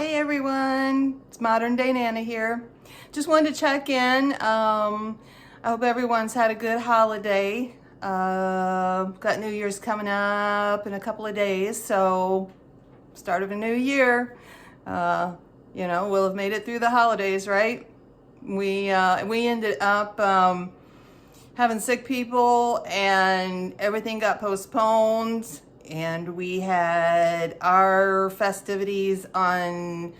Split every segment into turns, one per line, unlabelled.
Hey everyone, it's Modern Day Nana here. Just wanted to check in. I hope everyone's had a good holiday. Got New Year's coming up in a couple of days, so start of a new year. We'll have made it through the holidays, right? We ended up having sick people and everything got postponed. And we had our festivities on,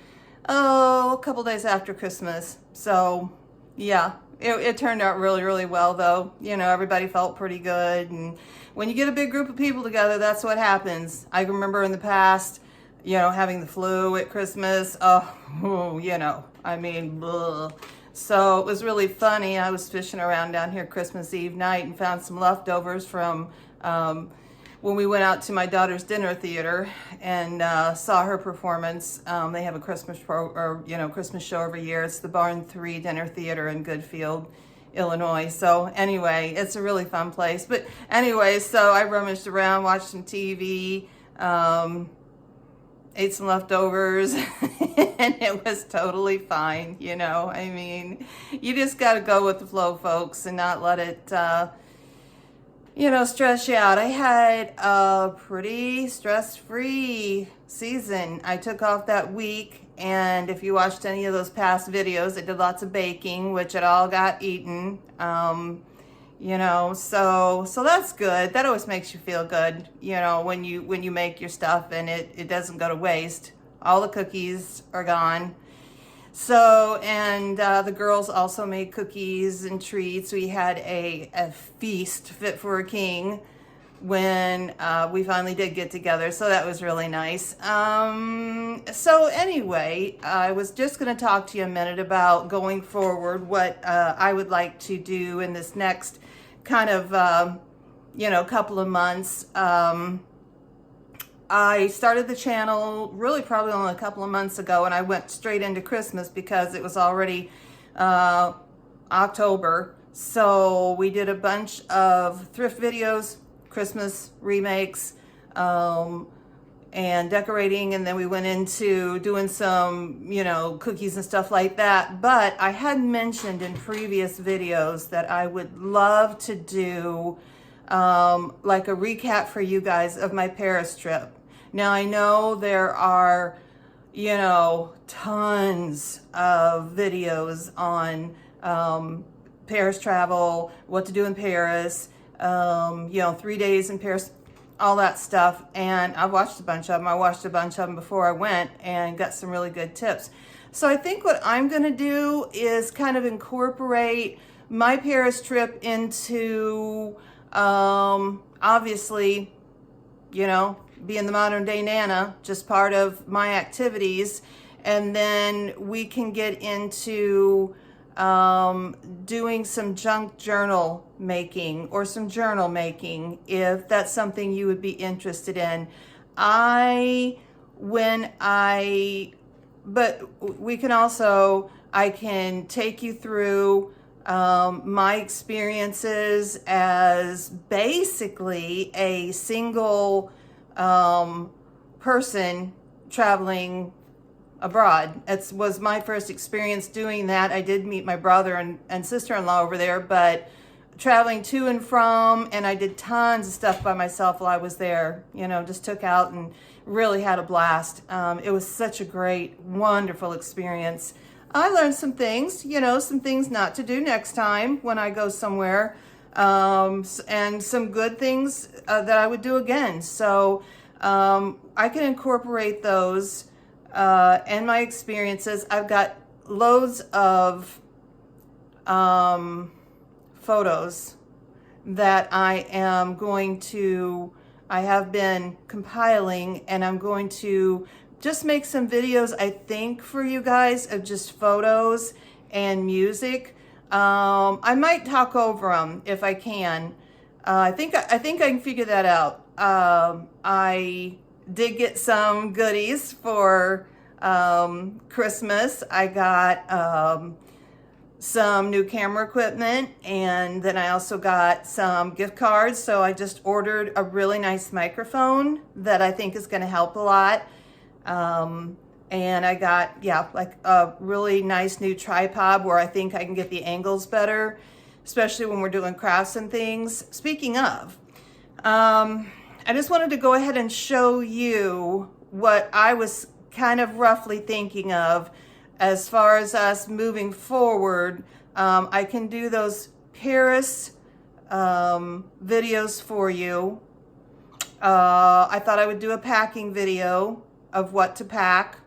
a couple days after Christmas. So, yeah, it turned out really, really well, though. You know, everybody felt pretty good. And when you get a big group of people together, that's what happens. I remember in the past, having the flu at Christmas. Bleh. So it was really funny. I was fishing around down here Christmas Eve night and found some leftovers from when we went out to my daughter's dinner theater and saw her performance. They have a Christmas Christmas show every year. It's the Barn 3 Dinner Theater in Goodfield, Illinois. So anyway, it's a really fun place. But anyway, so I rummaged around, watched some TV, ate some leftovers, and it was totally fine. You just got to go with the flow, folks, and not let it stress you out. I had a pretty stress-free season. I took off that week, and if you watched any of those past videos, I did lots of baking, which it all got eaten. So that's good. That always makes you feel good, when you make your stuff and it doesn't go to waste. All the cookies are gone. So, and the girls also made cookies and treats. We had a feast fit for a king when we finally did get together. So that was really nice. So anyway, I was just going to talk to you a minute about going forward, what I would like to do in this next kind of, couple of months. I started the channel really probably only a couple of months ago, and I went straight into Christmas because it was already October. So we did a bunch of thrift videos, Christmas remakes, and decorating, and then we went into doing some, cookies and stuff like that. But I had mentioned in previous videos that I would love to do like a recap for you guys of my Paris trip. Now, I know there are, tons of videos on Paris travel, what to do in Paris, 3 days in Paris, all that stuff. And I watched a bunch of them. I watched a bunch of them before I went and got some really good tips. So I think what I'm going to do is kind of incorporate my Paris trip into, obviously, being the Modern Day Nana, just part of my activities. And then we can get into doing some junk journal making or some journal making, if that's something you would be interested in. I can take you through my experiences as basically a single person traveling abroad. It was my first experience doing that. I did meet my brother and sister-in-law over there, but traveling to and from, and I did tons of stuff by myself while I was there, just took out and really had a blast. It was such a great, wonderful experience. I learned some things, some things not to do next time when I go somewhere, and some good things that I would do again. So I can incorporate those and my experiences. I've got loads of photos that I have been compiling, and I'm going to just make some videos, I think, for you guys of just photos and music. I might talk over them if I can. I think I can figure that out. I did get some goodies for Christmas. I got some new camera equipment, and then I also got some gift cards. So I just ordered a really nice microphone that I think is going to help a lot. And I got, yeah, like a really nice new tripod where I think I can get the angles better, especially when we're doing crafts and things. Speaking of, I just wanted to go ahead and show you what I was kind of roughly thinking of as far as us moving forward. I can do those Paris videos for you. I thought I would do a packing video of what to pack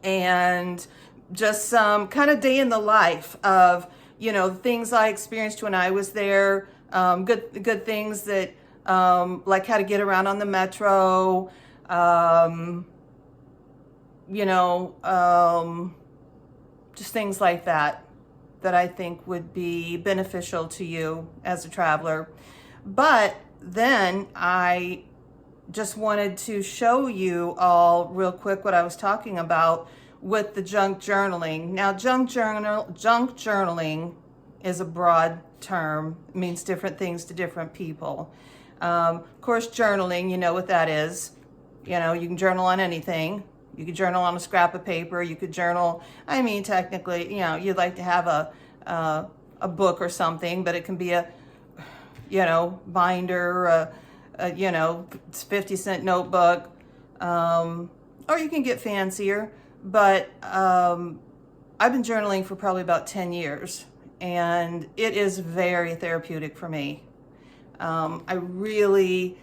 and just some kind of day in the life of, you know, things I experienced when I was there, good things that, like how to get around on the metro, you know, just things like that I think would be beneficial to you as a traveler. But then I just wanted to show you all real quick what I was talking about with the junk journaling. Now, junk journaling is a broad term. It means different things to different people. Of course, journaling, you know what that is. You know, you can journal on anything. You could journal on a scrap of paper. You could journal, I mean, technically, you know, you'd like to have a book or something, but it can be a, you know, binder, you know, 50-cent notebook, or you can get fancier. But I've been journaling for probably about 10 years, and it is very therapeutic for me. I really,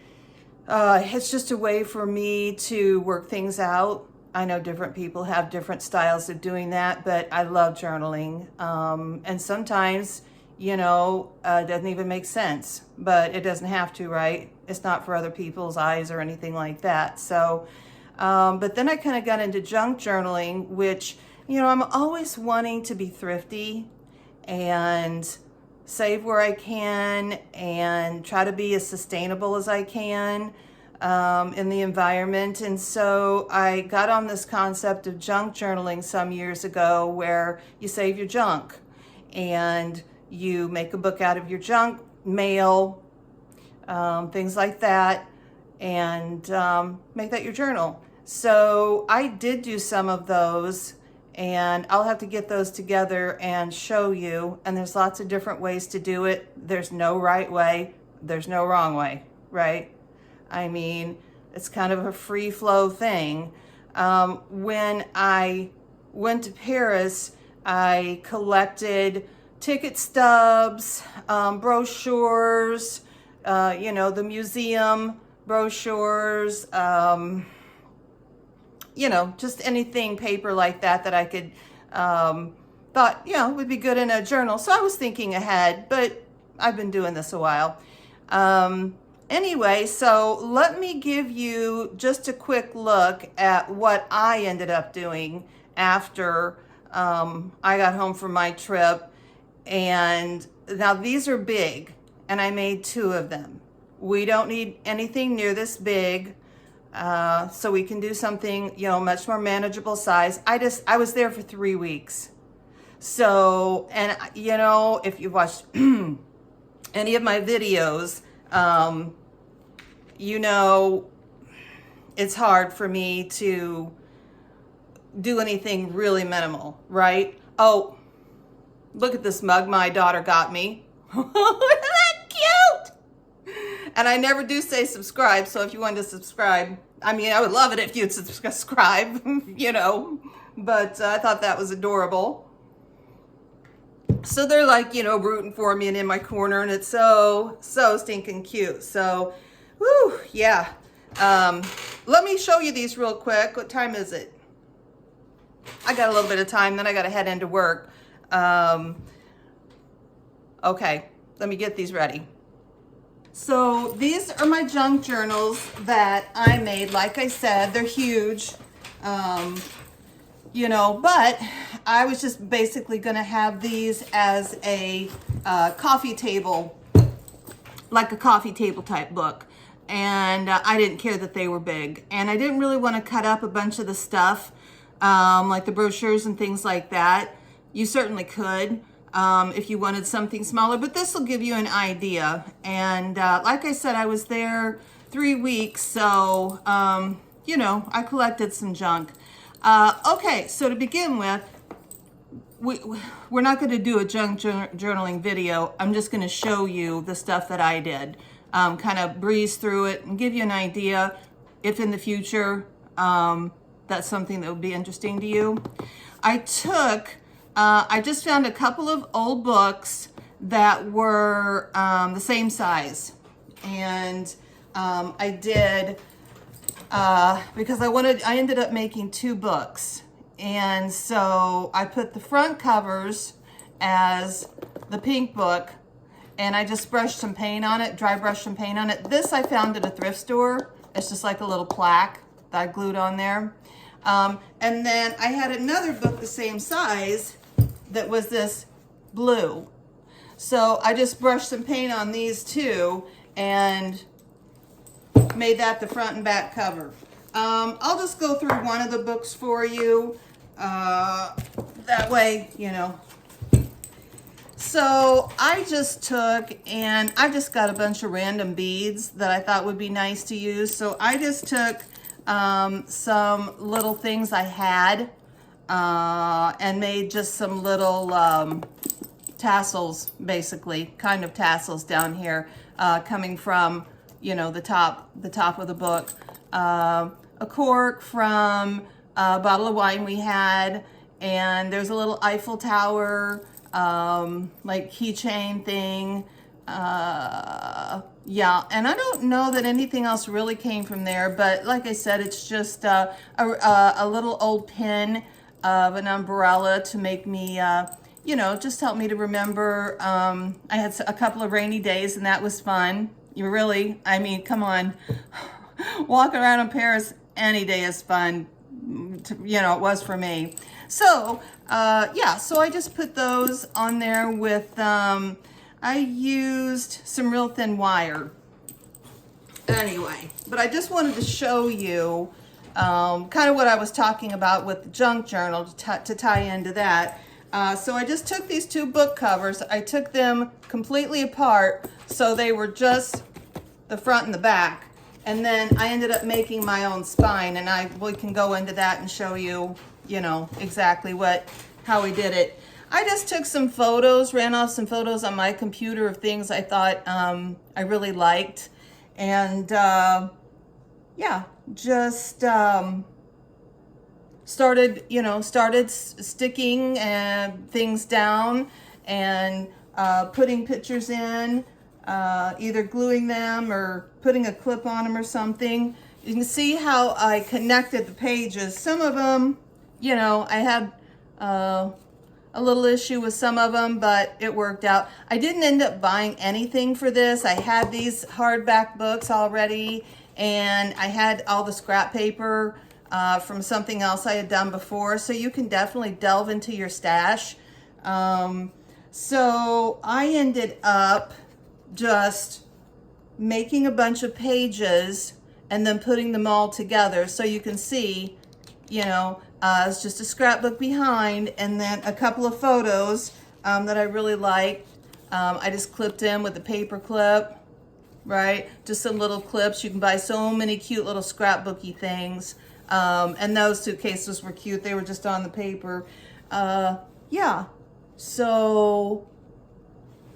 it's just a way for me to work things out. I know different people have different styles of doing that, but I love journaling. And sometimes, you know, it doesn't even make sense, but it doesn't have to, right? It's not for other people's eyes or anything like that. So, but then I kind of got into junk journaling, which, you know, I'm always wanting to be thrifty and save where I can and try to be as sustainable as I can in the environment. And so I got on this concept of junk journaling some years ago, where you save your junk and you make a book out of your junk mail, things like that, and make that your journal. So I did do some of those, and I'll have to get those together and show you. And there's lots of different ways to do it. There's no right way. There's no wrong way, right? I mean, it's kind of a free flow thing. When I went to Paris, I collected ticket stubs, brochures, you know, the museum brochures, you know, just anything paper like that I could, thought, you know, would be good in a journal. So I was thinking ahead, but I've been doing this a while. Anyway, so let me give you just a quick look at what I ended up doing after I got home from my trip. And now these are big, and I made 2 of them. We don't need anything near this big. So we can do something, you know, much more manageable size. I was there for 3 weeks. So, and you know, if you've watched any of my videos, you know, it's hard for me to do anything really minimal, right? Oh, look at this mug my daughter got me. Isn't that cute? And I never do say subscribe, so if you want to subscribe, I mean, I would love it if you'd subscribe, you know, but I thought that was adorable. So they're like, you know, rooting for me and in my corner, and it's so stinking cute. So, whew, yeah. Let me show you these real quick. What time is it? I got a little bit of time, then I got to head into work. Okay, let me get these ready. So these are my junk journals that I made. Like I said, they're huge, you know, but I was just basically going to have these as a coffee table, like a coffee table type book. And I didn't care that they were big. And I didn't really want to cut up a bunch of the stuff, like the brochures and things like that. You certainly could. If you wanted something smaller, but this will give you an idea. And like I said, I was there 3 weeks, so you know, I collected some junk. Okay, so to begin with, we're not going to do a junk journaling video. I'm just going to show you the stuff that I did. Kind of breeze through it and give you an idea if in the future that's something that would be interesting to you. I just found a couple of old books that were the same size. And I did, because I ended up making 2 books. And so I put the front covers as the pink book, and I just brushed some paint on it, dry brushed some paint on it. This I found at a thrift store. It's just like a little plaque that I glued on there. And then I had another book the same size that was this blue. So I just brushed some paint on these 2 and made that the front and back cover. I'll just go through one of the books for you. That way, you know. So I just took and I just got a bunch of random beads that I thought would be nice to use. So I just took some little things I had and made just some little tassels, basically, kind of tassels down here, coming from, you know, the top of the book. A cork from a bottle of wine we had, and there's a little Eiffel Tower, like keychain thing. Yeah, and I don't know that anything else really came from there, but like I said, it's just a little old pin of an umbrella to make me, you know, just help me to remember. I had a couple of rainy days, and that was fun. You really, I mean, come on. Walking around in Paris any day is fun. You know, it was for me. So, yeah, so I just put those on there with, I used some real thin wire. Anyway, but I just wanted to show you kind of what I was talking about with the junk journal to tie into that. So I just took these 2 book covers. I took them completely apart so they were just the front and the back. And then I ended up making my own spine, and we can go into that and show you, you know, exactly how we did it. I just took some photos, ran off some photos on my computer of things I thought I really liked. And yeah, just started sticking things down and putting pictures in, either gluing them or putting a clip on them or something. You can see how I connected the pages. Some of them, you know, I had a little issue with some of them, but it worked out. I didn't end up buying anything for this. I had these hardback books already, and I had all the scrap paper from something else I had done before, so you can definitely delve into your stash. So I ended up just making a bunch of pages and then putting them all together, so you can see, you know, it's just a scrapbook behind, and then a couple of photos that I really liked. I just clipped in with a paper clip, right? Just some little clips. You can buy so many cute little scrapbooky things. And those suitcases were cute. They were just on the paper. Yeah. So,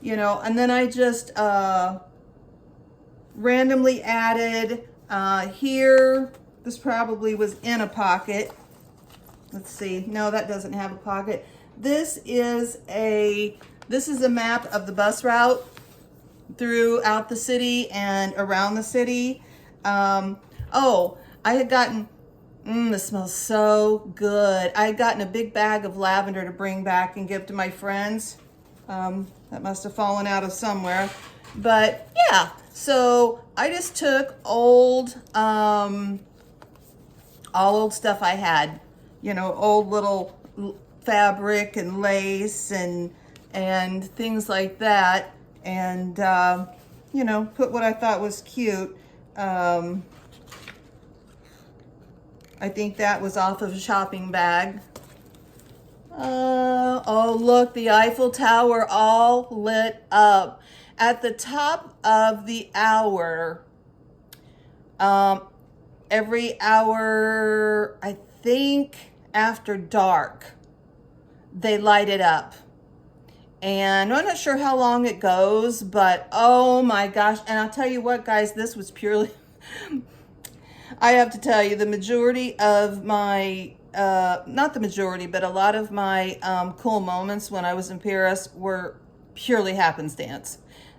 you know, and then I just randomly added here. This probably was in a pocket. Let's see. No, that doesn't have a pocket. This is a map of the bus route throughout the city and around the city. Oh, I had gotten, this smells so good. I had gotten a big bag of lavender to bring back and give to my friends. That must have fallen out of somewhere. But yeah, so I just took all old stuff I had, you know, old little fabric and lace and things like that, and you know, put what I thought was cute. I think that was off of a shopping bag. Oh, look, the Eiffel Tower all lit up. At the top of the hour, every hour, I think after dark, they light it up. And I'm not sure how long it goes, but oh my gosh. And I'll tell you what, guys, this was purely, I have to tell you, the majority of my, not the majority, but a lot of my cool moments when I was in Paris were purely happenstance.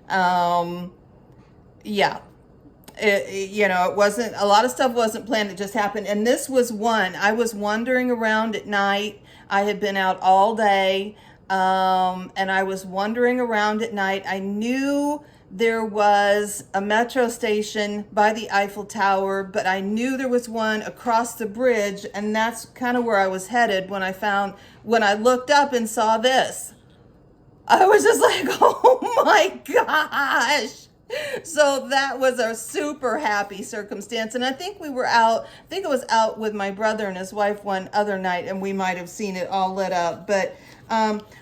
Yeah. It wasn't, a lot of stuff wasn't planned, it just happened. And this was one. I was wandering around at night. I had been out all day, and I was wandering around at night. I knew there was a metro station by the Eiffel Tower, but I knew there was one across the bridge, and that's kind of where I was headed when I looked up and saw this. I was just like, oh my gosh. So that was a super happy circumstance. And I think I was out with my brother and his wife one other night, and we might have seen it all lit up. But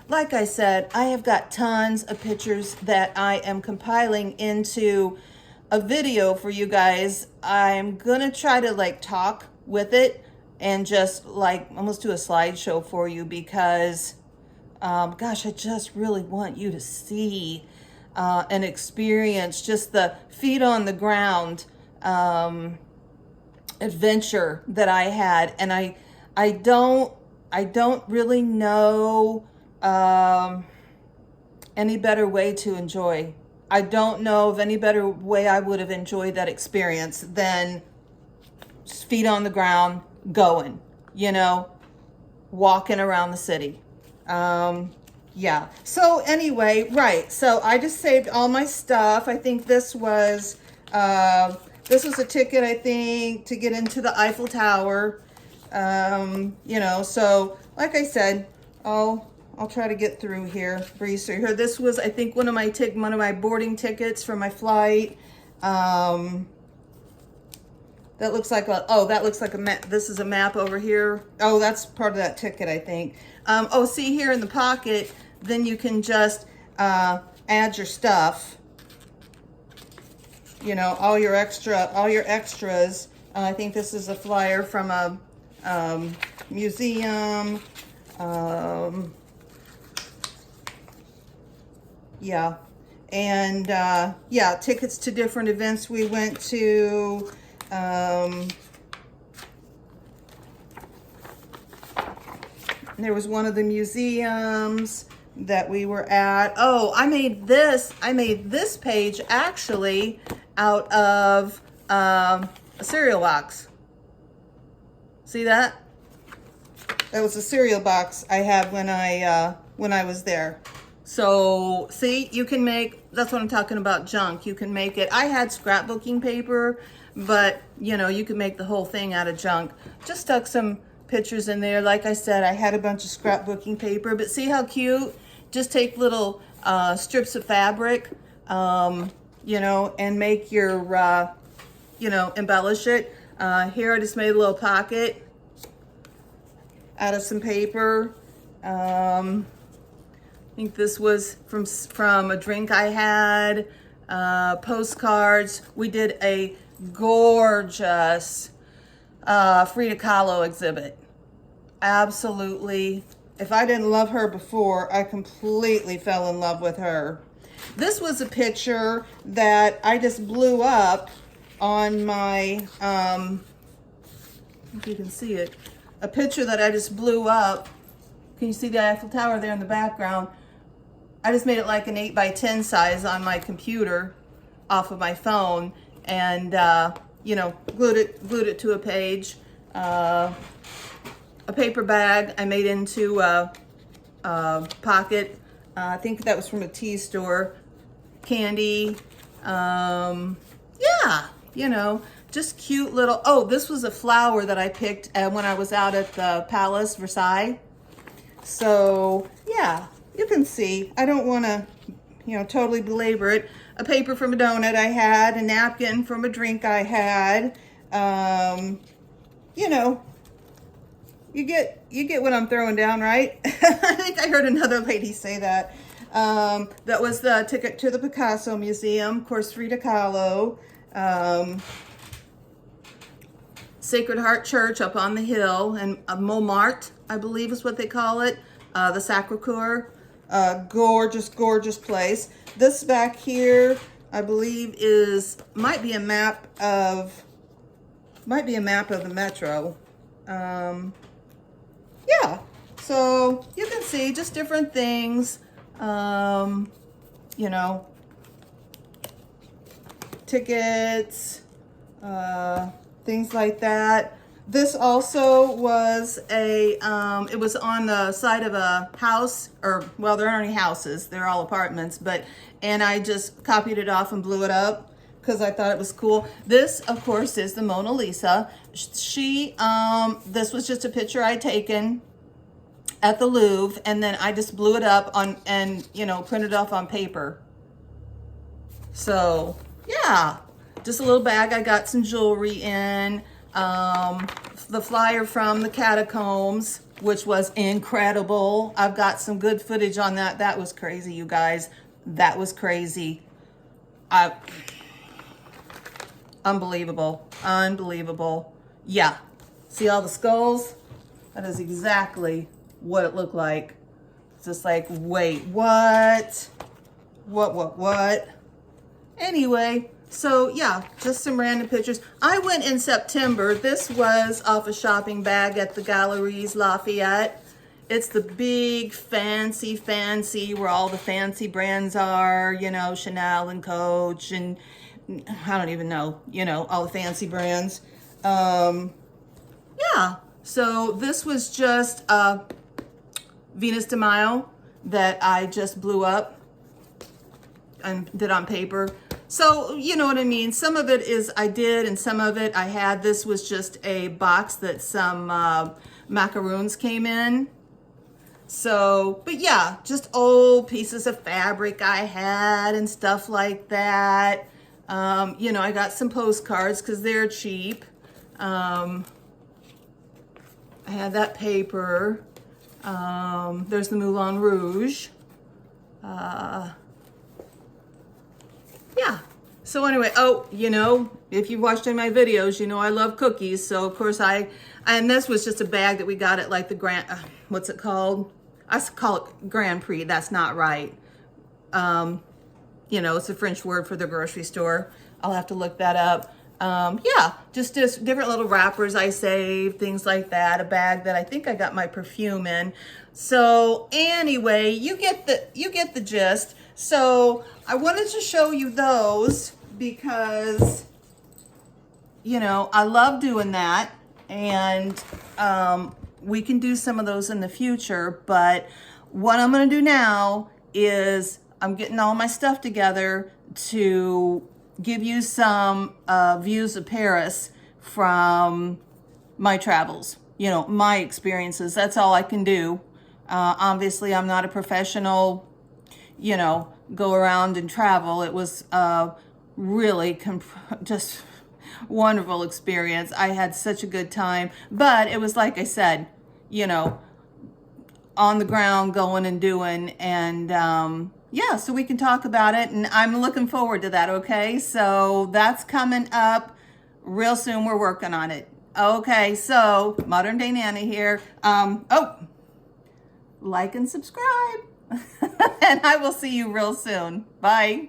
like I said, I have got tons of pictures that I am compiling into a video for you guys. I'm going to try to like talk with it and just like almost do a slideshow for you because, gosh, I just really want you to see and experience just the feet on the ground adventure that I had. And I don't really know any better way to enjoy. I don't know of any better way I would have enjoyed that experience than feet on the ground, going, walking around the city. Yeah. So anyway, right. So I just saved all my stuff. I think this was a ticket, I think, to get into the Eiffel Tower. So like I said, I'll try to get through here, breeze through here. This was, I think, one of my boarding tickets for my flight. That looks like a map. This is a map over here. Oh, that's part of that ticket, I think. See here in the pocket, then you can just add your stuff. All your extras. I think this is a flyer from a museum. Yeah. And tickets to different events we went to. There was one of the museums that we were at. Oh, I made this page actually out of a cereal box. See that? That was a cereal box I had when I was there. So see, you can make, that's what I'm talking about, junk. You can make it. I had scrapbooking paper, but you can make the whole thing out of junk. Just stuck some pictures in there. Like I said, I had a bunch of scrapbooking paper, but see how cute? Just take little strips of fabric, and make your, embellish it. Here I just made a little pocket out of some paper. I think this was from a drink I had, postcards. We did a gorgeous Frida Kahlo exhibit. Absolutely. If I didn't love her before, I completely fell in love with her. This was a picture that I just blew up on my, if you can see it, a picture that I just blew up. Can you see the Eiffel Tower there in the background? I just made it like an 8x10 size on my computer off of my phone, and glued it to a page. A paper bag I made into a pocket. I think that was from a tea store. Candy. Just cute little. Oh, this was a flower that I picked when I was out at the Palace, Versailles. So yeah, you can see. I don't want to, totally belabor it. A paper from a donut I had, a napkin from a drink I had. You get what I'm throwing down, right? I think I heard another lady say that. That was the ticket to the Picasso Museum, of course, Frida Kahlo. Sacred Heart Church up on the hill, and Montmartre, I believe is what they call it, the Sacre-Cœur. Gorgeous, gorgeous place. This back here, I believe might be a map of the metro. Yeah, so you can see just different things, you know, tickets, things like that. This also was it was on the side of a house, or, well, there aren't any houses, they're all apartments, and I just copied it off and blew it up because I thought it was cool. This, of course, is the Mona Lisa. This was just a picture I'd taken at the Louvre, and then I just blew it up and, you know, printed off on paper. So, yeah, just a little bag. I got some jewelry in. The flyer from the Catacombs, which was incredible. I've got some good footage on that. That was crazy, you guys. That was crazy. Unbelievable. Unbelievable. Yeah. See all the skulls? That is exactly what it looked like. It's just like, wait, what? What? Anyway, so yeah, just some random pictures. I went in September. This was off a shopping bag at the Galeries Lafayette. It's the big fancy where all the fancy brands are, you know, Chanel and Coach and I don't even know, you know, all the fancy brands. Yeah, so this was just Venus de Milo that I just blew up and did on paper. So, you know what I mean? Some of it is I did, and some of it I had. This was just a box that some macarons came in. So, but yeah, just old pieces of fabric I had and stuff like that. You know, I got some postcards because they're cheap. I had that paper. There's the Moulin Rouge. Yeah. So anyway, oh, you know, if you've watched any of my videos, you know I love cookies. So of course and this was just a bag that we got at like the what's it called? I call it Grand Prix. That's not right. You know, it's a French word for the grocery store. I'll have to look that up. Yeah, just different little wrappers I saved, things like that. A bag that I think I got my perfume in. So anyway, you get the gist. So I wanted to show you those because, you know, I love doing that, and we can do some of those in the future. But what I'm going to do now is I'm getting all my stuff together to give you some views of Paris from my travels, you know, my experiences. That's all I can do. Obviously, I'm not a professional, you know, go around and travel. It was really just wonderful experience. I had such a good time, but it was like I said, you know, on the ground, going and doing, and yeah, so we can talk about it, and I'm looking forward to that. Okay, so that's coming up real soon. We're working on it. Okay, so Modern Day Nana here. Oh, like and subscribe. And I will see you real soon. Bye.